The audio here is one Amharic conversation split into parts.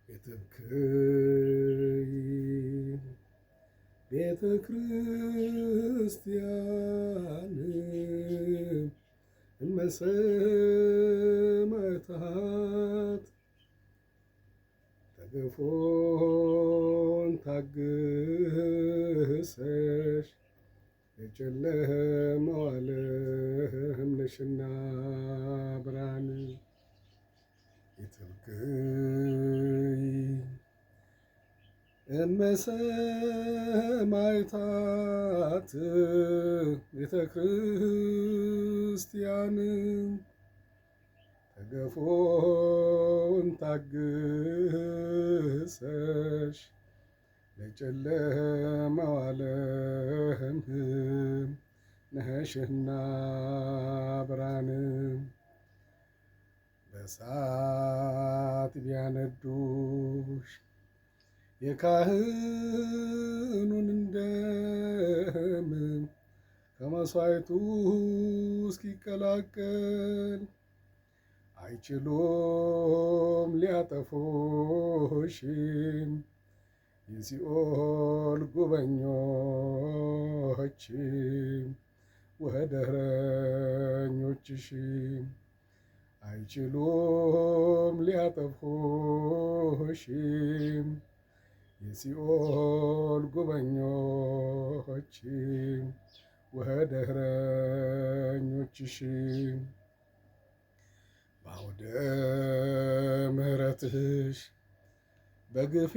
የትብክይ ቤተ ክርስቲያን እመሰማዕታት ተገፎን ታግሰሽ የጨለማው ዓለም ነሽና ብርሃን የትብክይ እመሰማዕታት ቤተ ክርስቲያን ተገፎን ታግሰሽ ለጨለማው ዓለም ነሽና ብርሃን በእሳት ቢያነዱሽ የካህኑን ደም ከመሥዋዕቱ እስኪቀላቀል አይችሉም ሊያጠፉሽ የሲኦል ጉበኞች ወህደረኞችሽ አይችሉም ሊያጠፉሽ የሲኦል ጉበኞች ወህደረኞችሽ በአውደ ምሕረትሽ በግፍ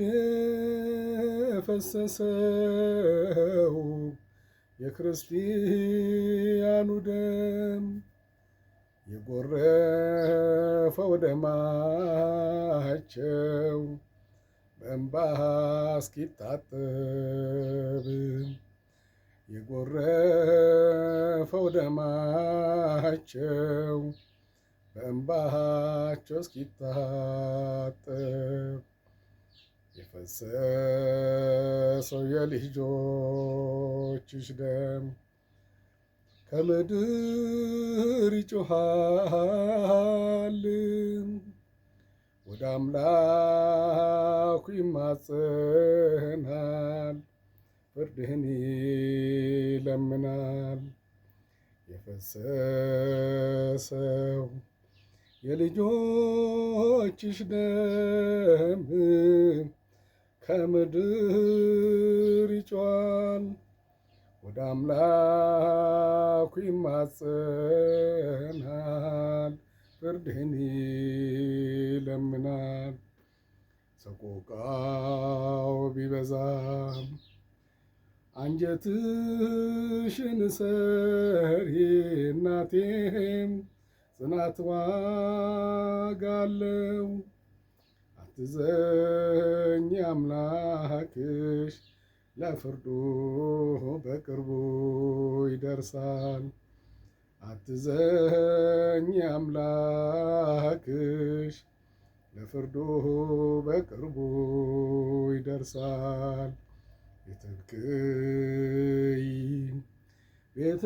የፈሰሰው የክርስቲያኑ ደም የጎረፈው ደማቸው በእንባ እስኪታጠብ የጎረፈው ደማቸው በእንባቸው እስኪታጠብ የፈሰሰው የልጆችሽ ደም ከምድር ይጮኻል ወደ አምላኩ ይማጸናል ፍርድህን ይለምናል የፈሰሰው የልጆችሽ ደም ከምድር ይጮኻል ወደ አምላኩ ይማጸናል ፍርድህን ይለምናል ሰቆቃው ቢበዛም አንጀትሽን ሰሪ እናቴም ጽናት ዋጋ አለው አትዘኝ አምላክሽ ለፍርዱ በቅርቡ ይደርሳል አትዘኝ አምላክሽ ለፍርዱ በቅርቡ ይደርሳል የትብክይ ቤተ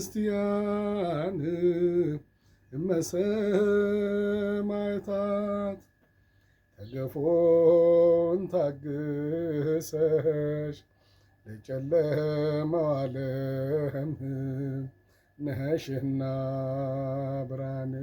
ክርስቲያን እመሰማዕታት ተገፎን ታግሰሽ ለጨለማው ዓለም ነሽና ብርሃን